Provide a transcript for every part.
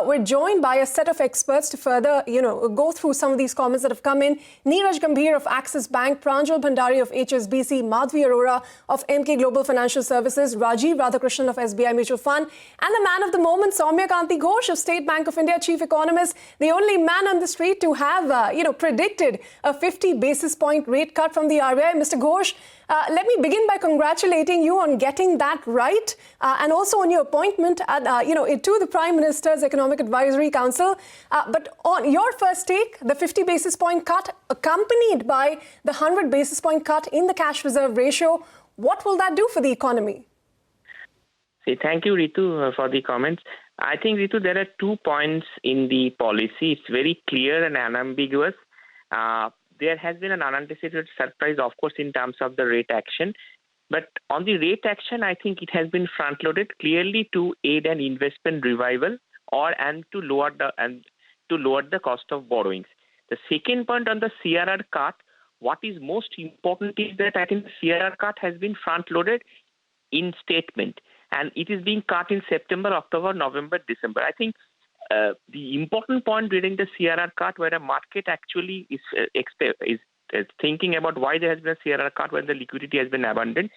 we're joined by a set of experts to further, go through some of these comments that have come in. Neeraj Gambhir of Axis Bank, Pranjul Bhandari of HSBC, Madhavi Arora of Emkay Global Financial Services, Rajeev Radhakrishnan of SBI Mutual Fund, and the man of the moment, Soumya Ghosh of State Bank of India, Chief Economist, the only man on the street to have, predicted a 50 basis point rate cut from the RBI. Mr. Ghosh, let me begin by congratulating you on getting that right and also on your appointment at, to the Prime Minister's Economic Advisory Council. But on your first take, the 50 basis point cut accompanied by the 100 basis point cut in the cash reserve ratio, what will that do for the economy? Thank you, Ritu, for the comments. I think, Ritu, there are 2 points in the policy. It's very clear and unambiguous. There has been an unanticipated surprise, of course, in terms of the rate action. But on the rate action, I think it has been front-loaded clearly to aid an investment revival and to lower the cost of borrowings. The second point on the CRR cut, what is most important is that I think the CRR cut has been front-loaded in statement, and it is being cut in September, October, November, December. I think the important point during the CRR cut, where a market actually is thinking about why there has been a CRR cut when the liquidity has been abundant.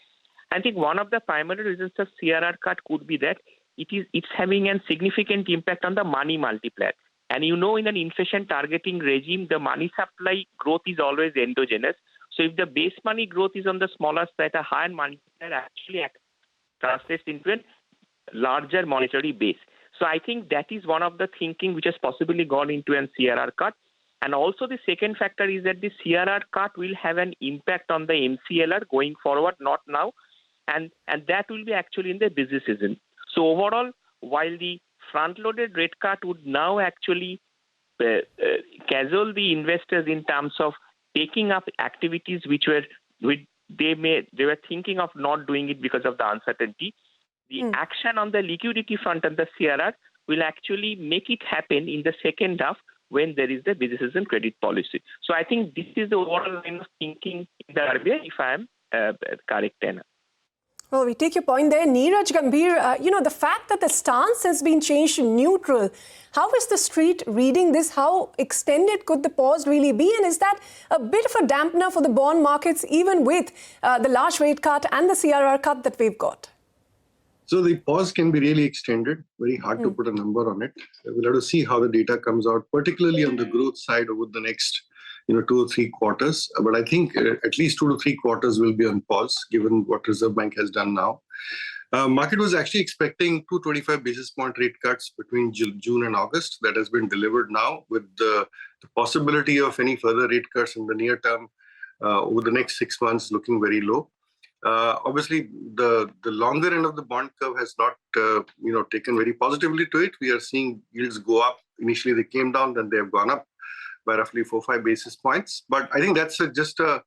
I think one of the primary reasons of CRR cut could be that it's having a significant impact on the money multiplier. And in an inflation targeting regime, the money supply growth is always endogenous. So if the base money growth is on the smaller side, a higher multiplier actually translates into a larger monetary base. So I think that is one of the thinking which has possibly gone into an CRR cut. And also the second factor is that the CRR cut will have an impact on the MCLR going forward, not now. And that will be actually in the busy season. So overall, while the front-loaded rate cut would now actually cajole the investors in terms of taking up activities they were thinking of not doing it because of the uncertainty, the action on the liquidity front and the CRR will actually make it happen in the second half when there is the busy season credit policy. So I think this is the overall line of thinking in the RBI, if I am correct, Anna. Well, we take your point there. Neeraj Gambhir, the fact that the stance has been changed to neutral, how is the street reading this? How extended could the pause really be? And is that a bit of a dampener for the bond markets, even with the large rate cut and the CRR cut that we've got? So the pause can be really extended. Very hard to put a number on it. We'll have to see how the data comes out, particularly on the growth side over the next 2 or 3 quarters. But I think at least 2 to 3 quarters will be on pause, given what Reserve Bank has done now. Market was actually expecting 225 basis point rate cuts between June and August. That has been delivered now, with the possibility of any further rate cuts in the near term over the next 6 months looking very low. Obviously, the longer end of the bond curve has not, taken very positively to it. We are seeing yields go up. Initially, they came down, then they have gone up by roughly 4-5 basis points. But I think that's just an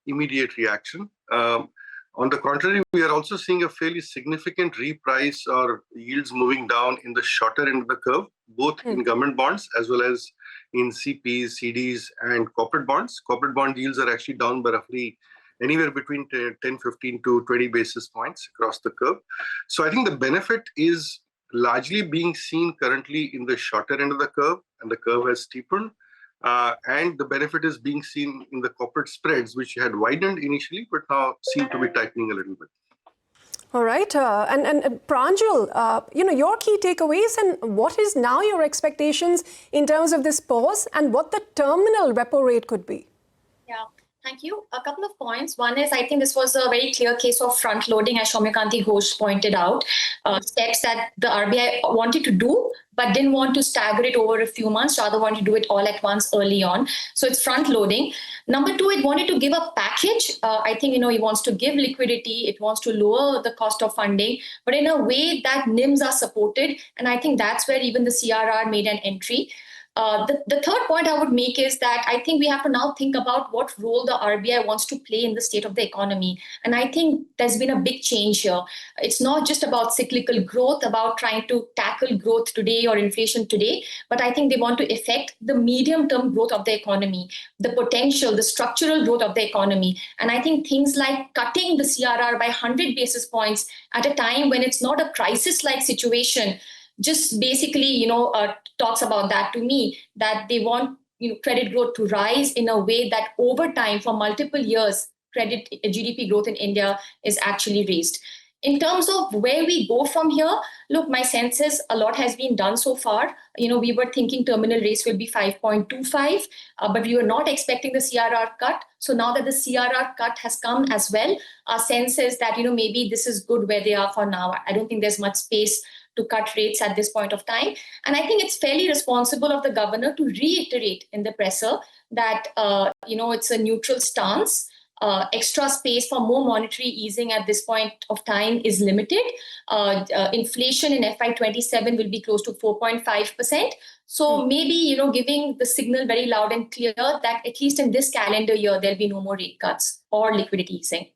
immediate reaction. On the contrary, we are also seeing a fairly significant reprice or yields moving down in the shorter end of the curve, both in government bonds as well as in CPs, CDs, and corporate bonds. Corporate bond yields are actually down by roughly anywhere between 10, 15 to 20 basis points across the curve. So I think the benefit is largely being seen currently in the shorter end of the curve, and the curve has steepened. And the benefit is being seen in the corporate spreads, which had widened initially, but now seem to be tightening a little bit. All right. And Pranjul, your key takeaways and what is now your expectations in terms of this pause and what the terminal repo rate could be? Yeah. Thank you. A couple of points. One is, I think this was a very clear case of front-loading, as Soumya Ghosh pointed out, steps that the RBI wanted to do, but didn't want to stagger it over a few months, rather want to do it all at once early on. So it's front-loading. Number two, it wanted to give a package. I think, it wants to give liquidity. It wants to lower the cost of funding, but in a way that NIMs are supported. And I think that's where even the CRR made an entry. The third point I would make is that I think we have to now think about what role the RBI wants to play in the state of the economy. And I think there's been a big change here. It's not just about cyclical growth, about trying to tackle growth today or inflation today, but I think they want to affect the medium-term growth of the economy, the potential, the structural growth of the economy. And I think things like cutting the CRR by 100 basis points at a time when it's not a crisis-like situation, just basically, talks about that to me, that they want credit growth to rise in a way that over time, for multiple years, credit GDP growth in India is actually raised. In terms of where we go from here, look, my sense is a lot has been done so far. We were thinking terminal rates will be 5.25, but we were not expecting the CRR cut. So now that the CRR cut has come as well, our sense is that, maybe this is good where they are for now. I don't think there's much space to cut rates at this point of time. And I think it's fairly responsible of the governor to reiterate in the presser that, it's a neutral stance. Extra space for more monetary easing at this point of time is limited. Inflation in FY27 will be close to 4.5%. So maybe, giving the signal very loud and clear that at least in this calendar year, there'll be no more rate cuts or liquidity easing.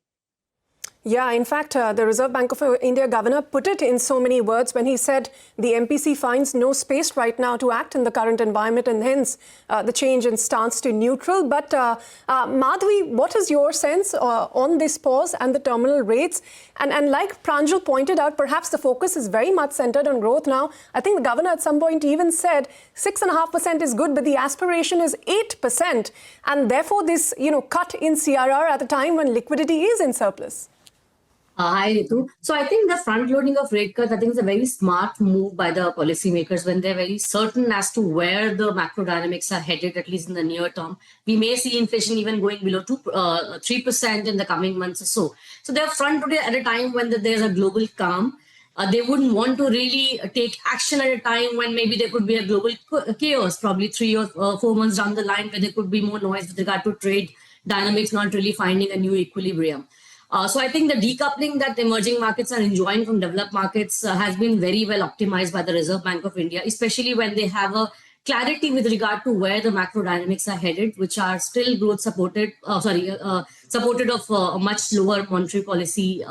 Yeah, in fact, the Reserve Bank of India governor put it in so many words when he said the MPC finds no space right now to act in the current environment, and hence the change in stance to neutral. But Madhavi, what is your sense on this pause and the terminal rates? And like Pranjul pointed out, perhaps the focus is very much centered on growth now. I think the governor at some point even said 6.5% is good, but the aspiration is 8%. And therefore this, cut in CRR at a time when liquidity is in surplus. Hi, Ritu. So I think the front loading of rate cuts, I think is a very smart move by the policymakers when they're very certain as to where the macro dynamics are headed, at least in the near term. We may see inflation even going below 3% in the coming months or so. So they're front loaded at a time when there's a global calm. They wouldn't want to really take action at a time when maybe there could be a global chaos, probably 3 or 4 months down the line, where there could be more noise with regard to trade dynamics not really finding a new equilibrium. So I think the decoupling that emerging markets are enjoying from developed markets has been very well optimized by the Reserve Bank of India, especially when they have a clarity with regard to where the macro dynamics are headed, which are still growth supported, supported of a much lower monetary policy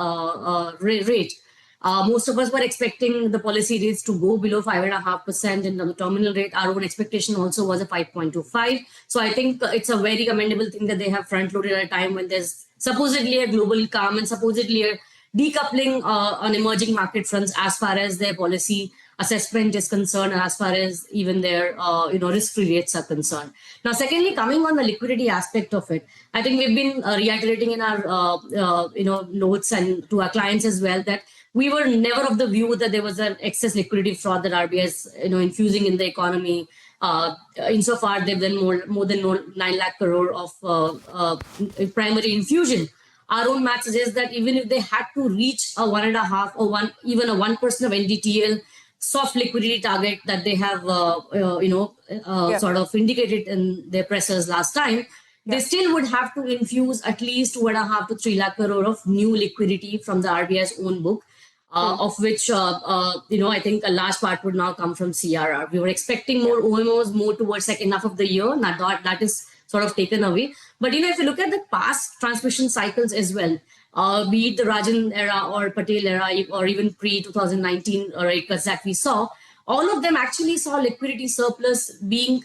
rate. Most of us were expecting the policy rates to go below 5.5% in the terminal rate. Our own expectation also was a 5.25. So I think it's a very commendable thing that they have front-loaded at a time when there's supposedly a global calm and supposedly a decoupling on emerging market fronts as far as their policy assessment is concerned, and as far as even their risk-free rates are concerned. Now, secondly, coming on the liquidity aspect of it, I think we've been reiterating in our notes and to our clients as well that we were never of the view that there was an excess liquidity fraud that RBI is infusing in the economy. Insofar, they've done more than 9 lakh crore of primary infusion. Our own math suggests that even if they had to reach a 1.5 or even a 1% of NDTL soft liquidity target that they have, sort of indicated in their pressers last time, they still would have to infuse at least 2.5 to 3 lakh crore of new liquidity from the RBI's own book. Of which, I think a large part would now come from CRR. We were expecting more OMOs more towards second half of the year. Now that is sort of taken away. But, if you look at the past transmission cycles as well, be it the Rajan era or Patel era or even pre-2019 rate cuts that we saw, all of them actually saw liquidity surplus being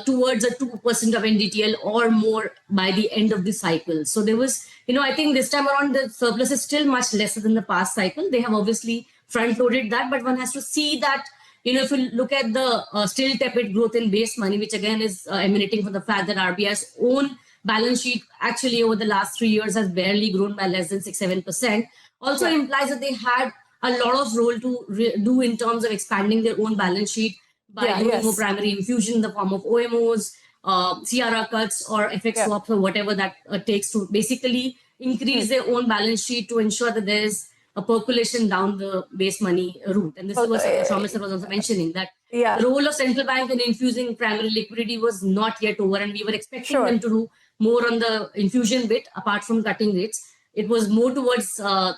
towards a 2% of NDTL or more by the end of the cycle. So there was, I think this time around the surplus is still much lesser than the past cycle. They have obviously front-loaded that, but one has to see that, if you look at the still tepid growth in base money, which again is emanating from the fact that RBI's own balance sheet actually over the last 3 years has barely grown by less than 6-7%, also implies that they had a lot of role to do in terms of expanding their own balance sheet by doing more primary infusion in the form of OMOs, CRR cuts or FX swaps or whatever that takes to basically increase their own balance sheet to ensure that there's a percolation down the base money route. And this was Soumya was also mentioning that the role of central bank in infusing primary liquidity was not yet over, and we were expecting them to do more on the infusion bit apart from cutting rates. It was more towards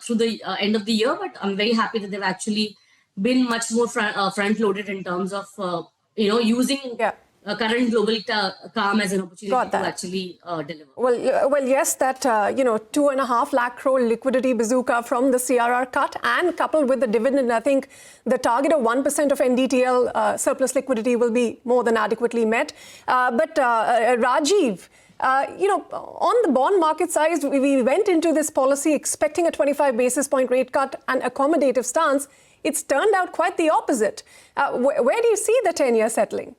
through the end of the year, but I'm very happy that they've actually been much more front-loaded in terms of, using current global calm as an opportunity to actually deliver. Well, yes, that, 2.5 lakh crore liquidity bazooka from the CRR cut and coupled with the dividend, I think the target of 1% of NDTL surplus liquidity will be more than adequately met. But Rajeev, on the bond market side, we went into this policy expecting a 25 basis point rate cut and accommodative stance. it's turned out quite the opposite. Where do you see the 10-year settling?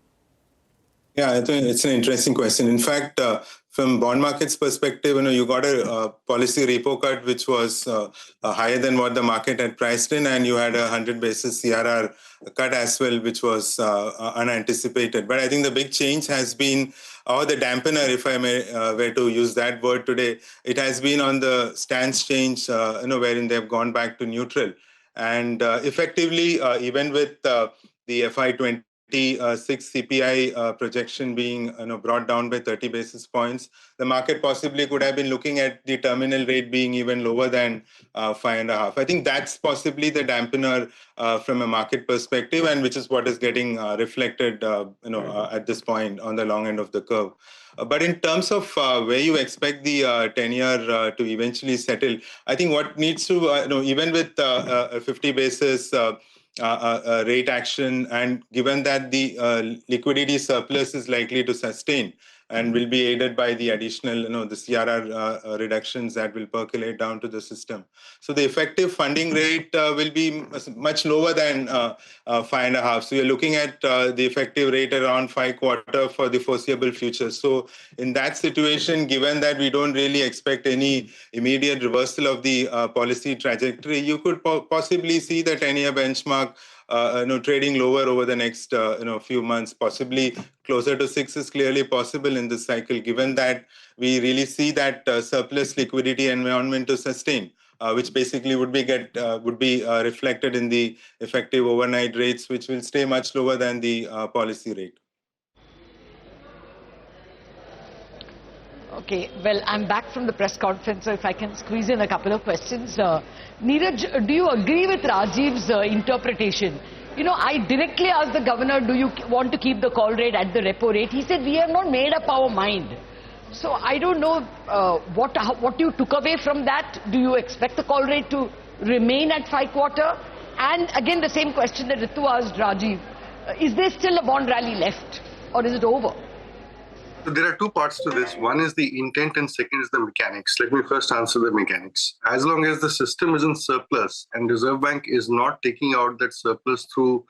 Yeah, I think it's an interesting question. In fact, from bond market's perspective, you got a policy repo cut which was higher than what the market had priced in, and you had a 100 basis CRR cut as well, which was unanticipated. But I think the big change has been, or the dampener, if I may were to use that word today, it has been on the stance change, wherein they have gone back to neutral. And effectively, even with the FY26 CPI projection being brought down by 30 basis points, the market possibly could have been looking at the terminal rate being even lower than 5.5. I think that's possibly the dampener from a market perspective, and which is what is getting reflected at this point on the long end of the curve. But in terms of where you expect the 10-year to eventually settle, I think what needs to, even with a 50 basis rate action, and given that the liquidity surplus is likely to sustain and will be aided by the additional, the CRR reductions that will percolate down to the system. So the effective funding rate will be much lower than 5.5. So you're looking at the effective rate around 5.25 for the foreseeable future. So in that situation, given that we don't really expect any immediate reversal of the policy trajectory, you could possibly see the 10-year benchmark trading lower over the next few months. Possibly closer to 6 is clearly possible in this cycle, given that we really see that surplus liquidity environment to sustain, which basically would be reflected in the effective overnight rates, which will stay much lower than the policy rate. Okay, well, I'm back from the press conference, so if I can squeeze in a couple of questions. Neeraj, do you agree with Rajiv's interpretation? I directly asked the governor, do you want to keep the call rate at the repo rate? He said, we have not made up our mind. So I don't know what you took away from that. Do you expect the call rate to remain at 5.25? And again, the same question that Ritu asked Rajeev. Is there still a bond rally left, or is it over? So there are two parts to this. One is the intent and second is the mechanics. Let me first answer the mechanics. As long as the system is in surplus and Reserve Bank is not taking out that surplus through,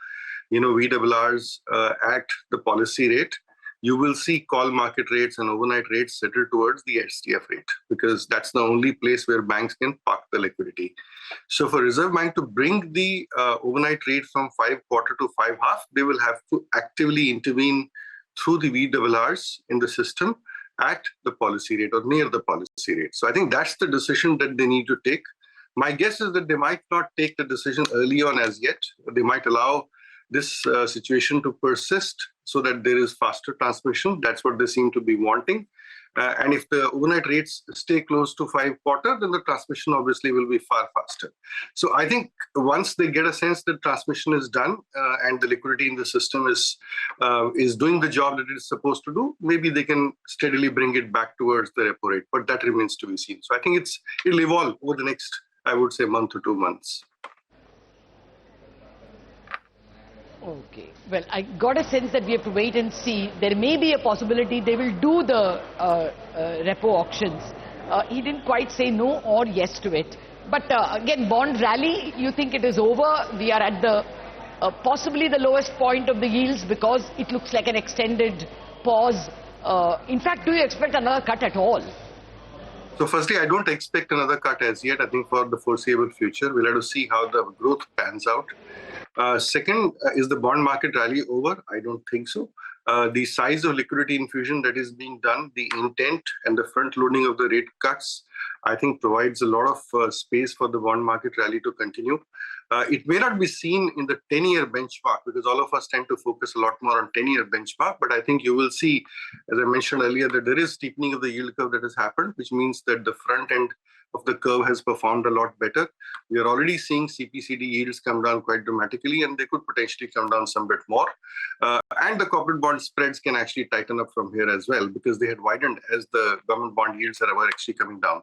VRRs at the policy rate, you will see call market rates and overnight rates settle towards the STF rate, because that's the only place where banks can park the liquidity. So for Reserve Bank to bring the overnight rate from 5.25 to 5.5, they will have to actively intervene through the VRRs in the system at the policy rate or near the policy rate. So I think that's the decision that they need to take. My guess is that they might not take the decision early on as yet. They might allow this situation to persist so that there is faster transmission. That's what they seem to be wanting. And if the overnight rates stay close to 5.25, then the transmission obviously will be far faster. So I think once they get a sense that transmission is done and the liquidity in the system is doing the job that it is supposed to do, maybe they can steadily bring it back towards the repo rate. But that remains to be seen. So I think it'll evolve over the next, I would say, month or 2 months. Okay. Well, I got a sense that we have to wait and see. There may be a possibility they will do the repo auctions. He didn't quite say no or yes to it. But again, bond rally, you think it is over? We are at the possibly the lowest point of the yields because it looks like an extended pause. In fact, do you expect another cut at all? So firstly, I don't expect another cut as yet. I think for the foreseeable future, we'll have to see how the growth pans out. Second, is the bond market rally over? I don't think so. The size of liquidity infusion that is being done, the intent and the front loading of the rate cuts, I think provides a lot of space for the bond market rally to continue. It may not be seen in the 10-year benchmark because all of us tend to focus a lot more on 10-year benchmark. But I think you will see, as I mentioned earlier, that there is steepening of the yield curve that has happened, which means that the front end of the curve has performed a lot better. We are already seeing CP/CD yields come down quite dramatically, and they could potentially come down some bit more. And the corporate bond spreads can actually tighten up from here as well, because they had widened as the government bond yields are actually coming down.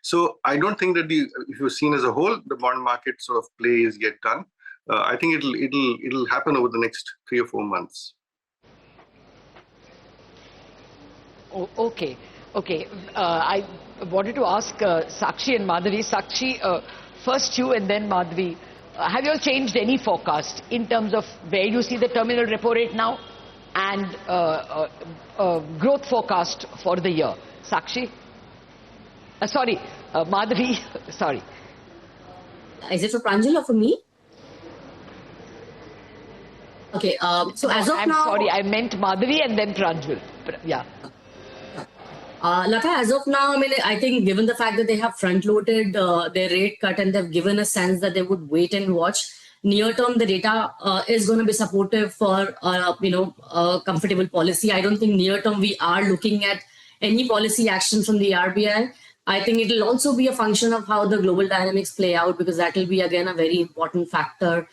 So I don't think that if you're seen as a whole, the bond market sort of play is yet done. I think it'll happen over the next 3 or 4 months. Oh, okay. I wanted to ask Sakshi and Madhavi. Sakshi, first you and then Madhavi. have you all changed any forecast in terms of where you see the terminal repo rate now and growth forecast for the year? Sakshi? Madhavi, sorry. Is it for Pranjul or for me? Okay, so as of I'm now... sorry, I meant Madhavi and then Pranjul. Yeah. Latha, as of now, I think given the fact that they have front-loaded their rate cut and they've given a sense that they would wait and watch, near term, the data is going to be supportive for, a comfortable policy. I don't think near term we are looking at any policy action from the RBI. I think it will also be a function of how the global dynamics play out, because that will be, again, a very important factor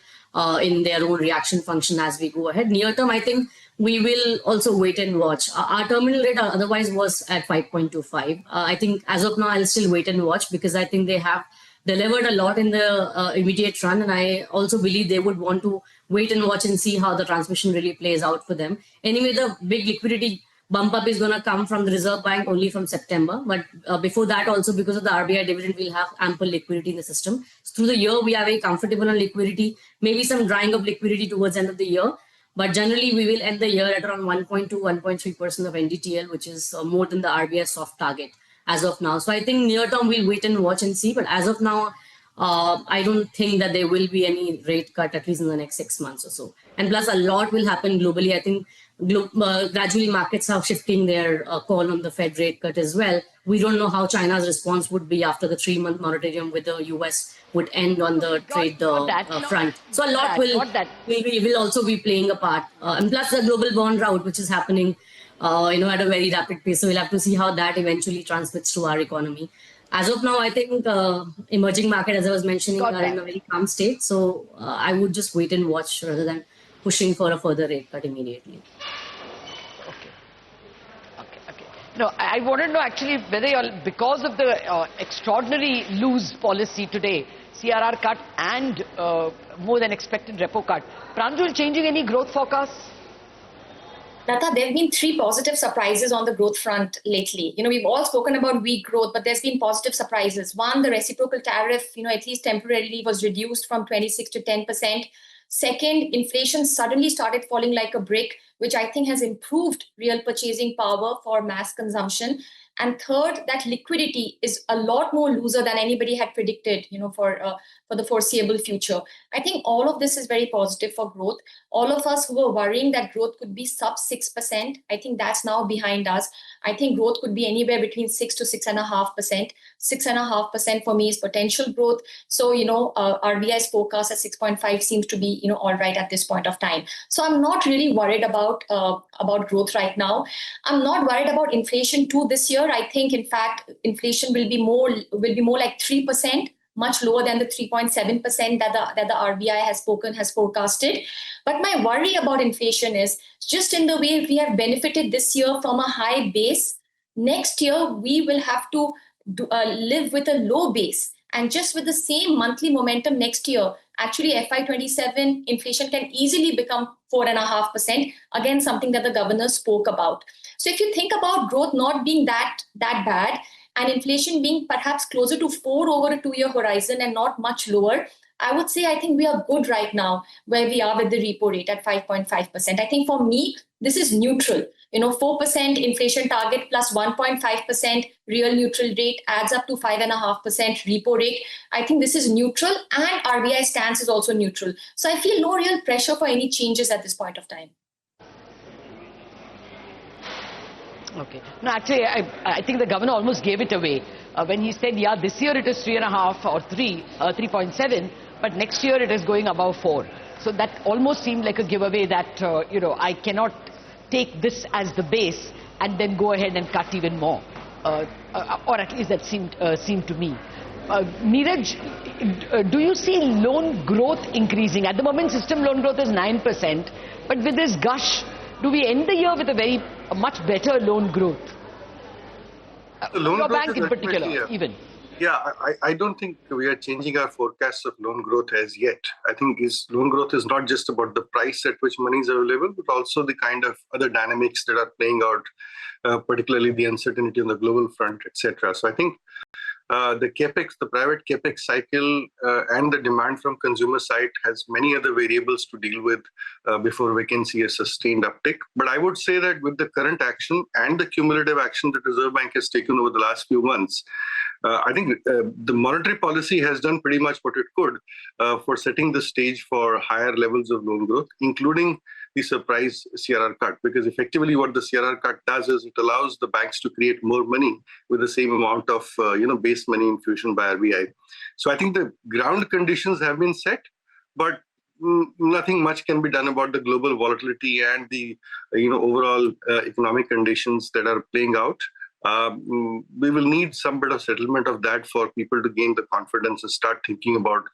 in their own reaction function as we go ahead. Near term, I think we will also wait and watch. Our terminal rate otherwise was at 5.25. I think as of now, I'll still wait and watch, because I think they have delivered a lot in the immediate run. And I also believe they would want to wait and watch and see how the transmission really plays out for them. Anyway, the big liquidity bump up is going to come from the Reserve Bank only from September. But before that also, because of the RBI dividend, we'll have ample liquidity in the system. So through the year, we are very comfortable on liquidity, maybe some drying of liquidity towards the end of the year. But generally, we will end the year at around 1.2, 1.3% of NDTL, which is more than the RBI soft target as of now. So I think near term, we'll wait and watch and see. But as of now, I don't think that there will be any rate cut, at least in the next 6 months or so. And plus, a lot will happen globally. I think gradually markets are shifting their call on the Fed rate cut as well. We don't know how China's response would be after the 3-month moratorium with the US would end on the trade front. So a lot will also be playing a part. And plus the global bond route, which is happening at a very rapid pace. So we'll have to see how that eventually transmits to our economy. As of now, I think emerging market, as I was mentioning, are in a very calm state. So I would just wait and watch rather than pushing for a further rate cut immediately. Okay. No, I want to know actually whether because of the extraordinary loose policy today, CRR cut and more than expected repo cut, Pranjul changing any growth forecasts? Latha, there have been 3 positive surprises on the growth front lately. We've all spoken about weak growth, but there's been positive surprises. One, the reciprocal tariff, at least temporarily was reduced from 26 to 10%. Second, inflation suddenly started falling like a brick, which I think has improved real purchasing power for mass consumption. And third, that liquidity is a lot more looser than anybody had predicted, for the foreseeable future. I think all of this is very positive for growth. All of us who were worrying that growth could be sub 6%, I think that's now behind us. I think growth could be anywhere between 6 to 6.5%. 6.5% for me is potential growth. So, RBI's forecast at 6.5 seems to be, all right at this point of time. So I'm not really worried about growth right now. I'm not worried about inflation too this year. I think, in fact, inflation will be more like 3%, much lower than the 3.7% that the RBI has forecasted. But my worry about inflation is just in the way we have benefited this year from a high base. Next year, we will have to live with a low base. And just with the same monthly momentum next year, actually FY27 inflation can easily become 4.5%. Again, something that the governor spoke about. So if you think about growth not being that bad and inflation being perhaps closer to 4 over a 2-year horizon and not much lower, I would say I think we are good right now where we are with the repo rate at 5.5%. I think for me, this is neutral. 4% inflation target plus 1.5% real neutral rate adds up to 5.5% repo rate. I think this is neutral, and RBI stance is also neutral. So I feel no real pressure for any changes at this point of time. Okay. No, actually, I think the governor almost gave it away when he said, this year it is 3.5 or 3.7, but next year it is going above 4. So that almost seemed like a giveaway that, I cannot take this as the base and then go ahead and cut even more. Or at least that seemed to me. Neeraj, do you see loan growth increasing? At the moment, system loan growth is 9%, but with this gush, do we end the year with a much better loan growth? Your bank in particular, even. Yeah, I don't think we are changing our forecast of loan growth as yet. I think loan growth is not just about the price at which money is available, but also the kind of other dynamics that are playing out, particularly the uncertainty on the global front, etc. So I think the capex, the private capex cycle, and the demand from consumer side has many other variables to deal with before we can see a sustained uptick. But I would say that with the current action and the cumulative action that Reserve Bank has taken over the last few months, I think the monetary policy has done pretty much what it could for setting the stage for higher levels of loan growth, including the surprise CRR cut, because effectively what the CRR cut does is it allows the banks to create more money with the same amount of base money infusion by RBI. So I think the ground conditions have been set, but nothing much can be done about the global volatility and the overall economic conditions that are playing out. We will need some bit of settlement of that for people to gain the confidence and start thinking about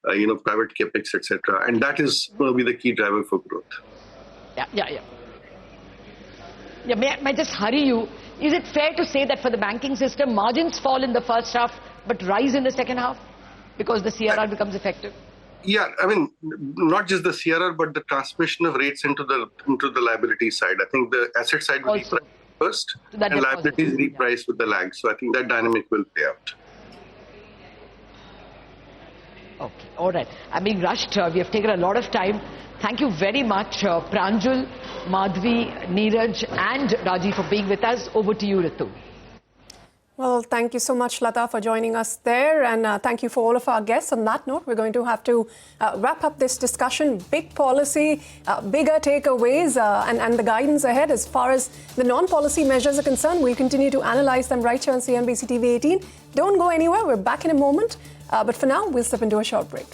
private capex, etc. And that is going to be the key driver for growth. Yeah, may I just hurry you? Is it fair to say that for the banking system, margins fall in the first half but rise in the second half because the CRR becomes effective? Yeah, I mean, not just the CRR, but the transmission of rates into the liability side. I think the asset side will reprice first, and liabilities reprice with the lag. So I think that dynamic will play out. Okay, all right. I'm being rushed. We have taken a lot of time. Thank you very much, Pranjul, Madhavi, Neeraj and Rajeev for being with us. Over to you, Ritu. Well, thank you so much, Latha, for joining us there. And thank you for all of our guests. On that note, we're going to have to wrap up this discussion. Big policy, bigger takeaways and the guidance ahead as far as the non-policy measures are concerned. We'll continue to analyze them right here on CNBC TV 18. Don't go anywhere. We're back in a moment. But for now, we'll step into a short break.